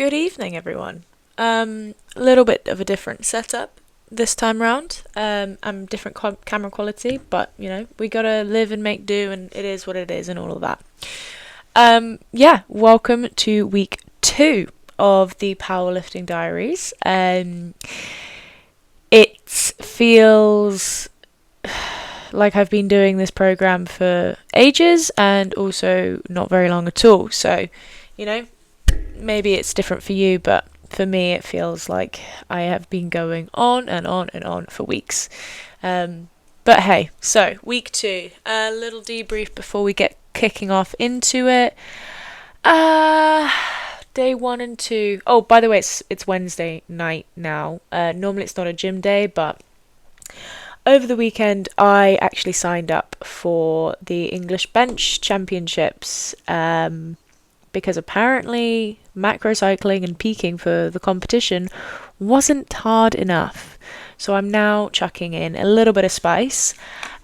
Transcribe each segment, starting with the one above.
Good evening, everyone. A little bit of a different setup this time round. I'm different camera quality, but we gotta live and make do, and it is what it is, and all of that. Yeah, welcome to week 2 of the Powerlifting Diaries. It feels like I've been doing this program for ages, and also not very long at all. So, you know, maybe it's different for you, but for me it feels like I have been going on and on and on for weeks. But hey, so week 2, a little debrief before we get kicking off into it. Day 1 and 2. Oh, by the way, it's Wednesday night now. Normally it's not a gym day, but over the weekend I actually signed up for the English Bench Championships. Because apparently macro cycling and peaking for the competition wasn't hard enough. So I'm now chucking in a little bit of spice,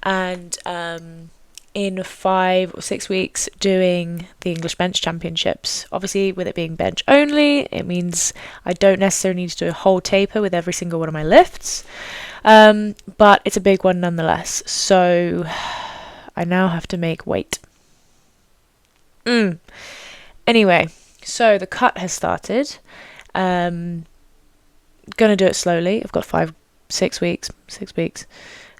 and in 5 or 6 weeks doing the English Bench Championships. Obviously, with it being bench only, it means I don't necessarily need to do a whole taper with every single one of my lifts, but it's a big one nonetheless. So I now have to make weight. Anyway, so the cut has started. Gonna do it slowly. I've got 6 weeks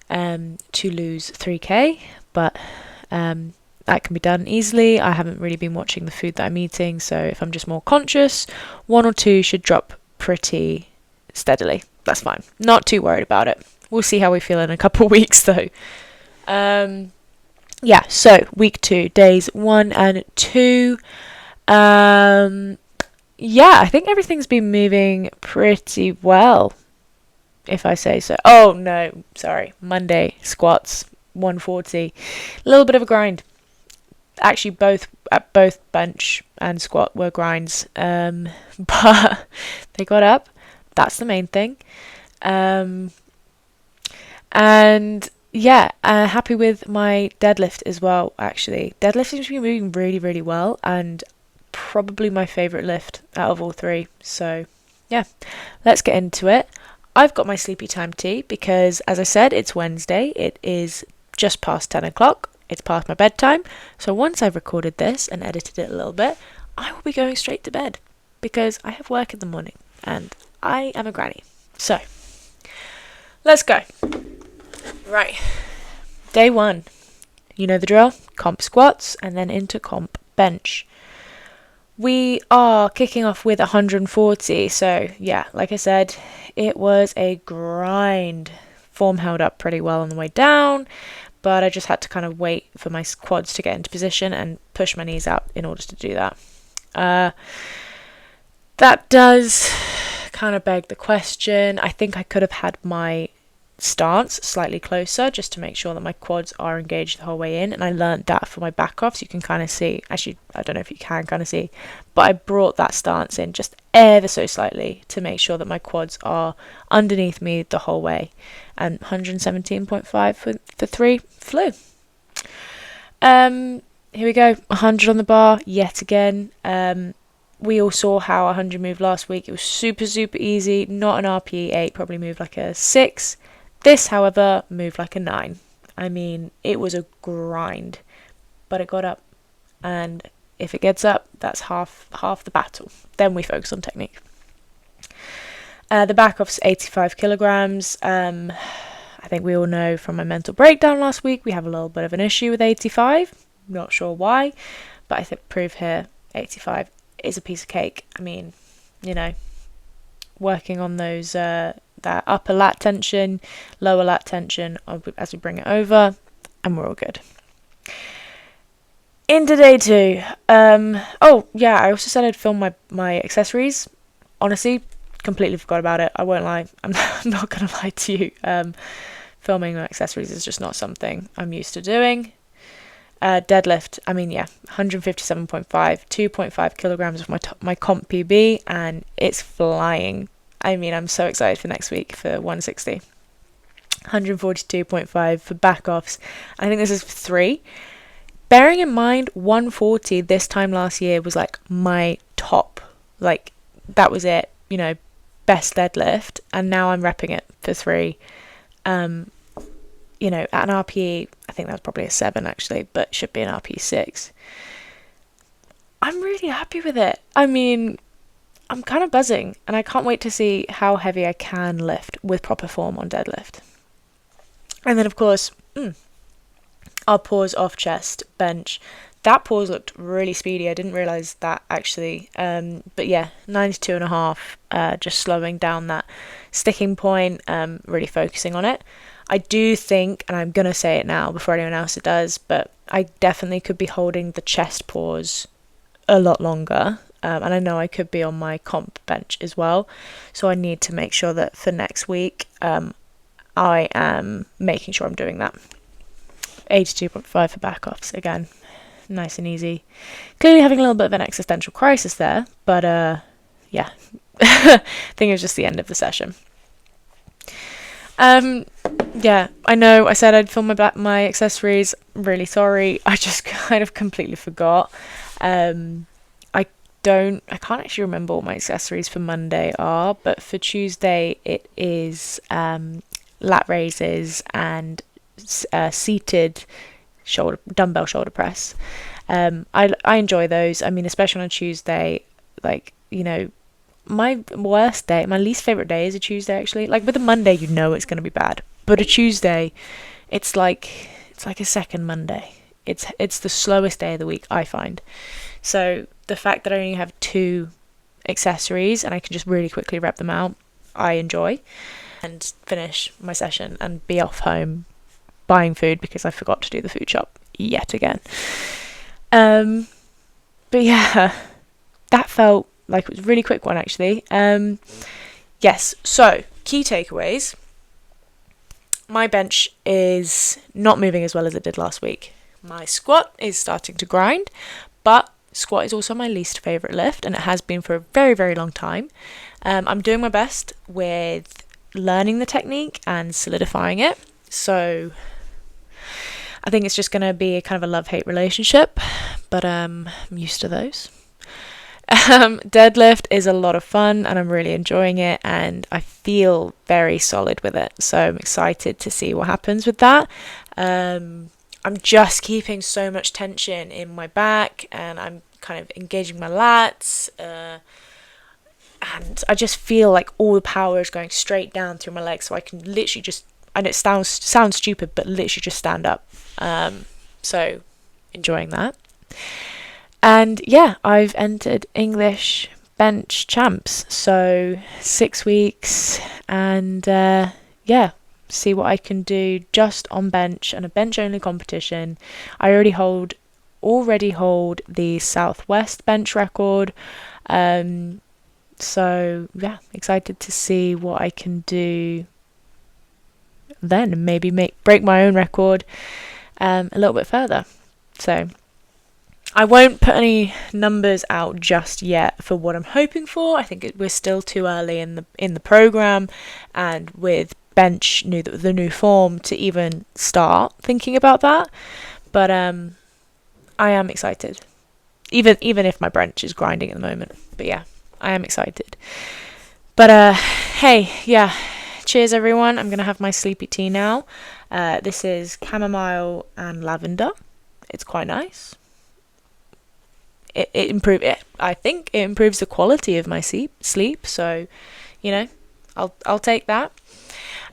to lose 3k, but that can be done easily. I haven't really been watching the food that I'm eating, so if I'm just more conscious, 1 or 2 should drop pretty steadily. That's fine. Not too worried about it. We'll see how we feel in a couple of weeks though. Yeah, so week 2, days 1 and 2. Yeah, I think everything's been moving pretty well, if I say so. Oh no, sorry. Monday squats 140. A little bit of a grind. Actually, both bench and squat were grinds. But they got up. That's the main thing. And yeah, happy with my deadlift as well. Actually, deadlift seems to be moving really, really well, and probably my favourite lift out of all 3. So yeah, let's get into it. I've got my sleepy time tea because, as I said, it's Wednesday. It is just past 10 o'clock. It's past my bedtime. So once I've recorded this and edited it a little bit, I will be going straight to bed because I have work in the morning and I am a granny. So let's go. Right. Day 1. You know the drill. Comp squats and then into comp bench. We are kicking off with 140, so yeah, like I said, it was a grind. Form held up pretty well on the way down, but I just had to kind of wait for my quads to get into position and push my knees out in order to do that. That does kind of beg the question. I think I could have had my stance slightly closer just to make sure that my quads are engaged the whole way in, and I learned that for my back off, so you can kind of see. Actually, I don't know if you can kind of see, but I brought that stance in just ever so slightly to make sure that my quads are underneath me the whole way. And 117.5 for 3 flew. Here we go. 100 on the bar yet again. We all saw how 100 moved last week. It was super easy. Not an RPE 8, probably moved like a 6. This, however, moved like a 9. I mean, it was a grind, but it got up. And if it gets up, that's half the battle. Then we focus on technique. The back off's 85 kilograms. I think we all know from my mental breakdown last week, we have a little bit of an issue with 85. Not sure why, but I think proof here, 85 is a piece of cake. I mean, working on those that upper lat tension, lower lat tension as we bring it over, and we're all good. Into day 2. Oh yeah, I also said I'd film my accessories. Honestly, completely forgot about it. I won't lie. I'm not gonna lie to you. Filming my accessories is just not something I'm used to doing. Deadlift, 157.5, 2.5 kilograms of my comp PB, and it's flying. I'm so excited for next week for 160. 142.5 for back offs. I think this is 3. Bearing in mind, 140 this time last year was like my top, like that was it, best deadlift, and now I'm repping it for 3. At an RPE, I think that's probably a 7 actually, but should be an RPE 6. I'm really happy with it. I mean, I'm kind of buzzing, and I can't wait to see how heavy I can lift with proper form on deadlift. And then, of course, our pause off chest bench. That pause looked really speedy. I didn't realise that actually. But yeah, 92.5, just slowing down that sticking point, really focusing on it. I do think, and I'm going to say it now before anyone else does, but I definitely could be holding the chest pause a lot longer. And I know I could be on my comp bench as well. So I need to make sure that for next week, I am making sure I'm doing that. 82.5 for back offs again. Nice and easy. Clearly having a little bit of an existential crisis there, but yeah. I think it was just the end of the session. Yeah, I know I said I'd film my accessories. Really sorry. I just kind of completely forgot. I can't actually remember what my accessories for Monday are, but for Tuesday it is lat raises and seated dumbbell shoulder press. I enjoy those. I mean, especially on a Tuesday, my least favorite day is a Tuesday actually. Like with a Monday, it's going to be bad, but a Tuesday, it's like a second Monday. It's the slowest day of the week, I find. So the fact that I only have 2 accessories and I can just really quickly rep them out, I enjoy, and finish my session and be off home buying food because I forgot to do the food shop yet again. But yeah, that felt like it was a really quick one actually. Yes, so key takeaways. My bench is not moving as well as it did last week. My squat is starting to grind, but squat is also my least favourite lift, and it has been for a very, very long time. I'm doing my best with learning the technique and solidifying it. So I think it's just going to be a kind of a love-hate relationship, but I'm used to those. Deadlift is a lot of fun and I'm really enjoying it, and I feel very solid with it, so I'm excited to see what happens with that. I'm just keeping so much tension in my back, and I'm kind of engaging my lats, and I just feel like all the power is going straight down through my legs, so I can literally just, and it sounds stupid, but literally just stand up. So enjoying that. And yeah, I've entered English bench champs, so 6 weeks, and yeah, see what I can do just on bench and a bench only competition. I already hold the Southwest bench record, so yeah, excited to see what I can do then, and maybe break my own record a little bit further. So I won't put any numbers out just yet for what I'm hoping for. I think we're still too early in the program, and with bench the new form to even start thinking about that. But I am excited, even if my bench is grinding at the moment. But yeah, I am excited. But hey, yeah, cheers everyone. I'm gonna have my sleepy tea now. This is chamomile and lavender. It's quite nice. I think it improves the quality of my sleep, so I'll take that.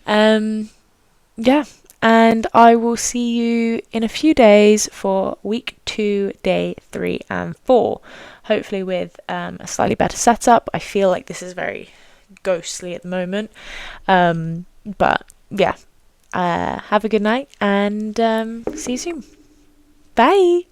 Yeah, and I will see you in a few days for week 2, day 3 and 4, hopefully with a slightly better setup. I feel like this is very ghostly at the moment, but yeah, have a good night, and see you soon. Bye.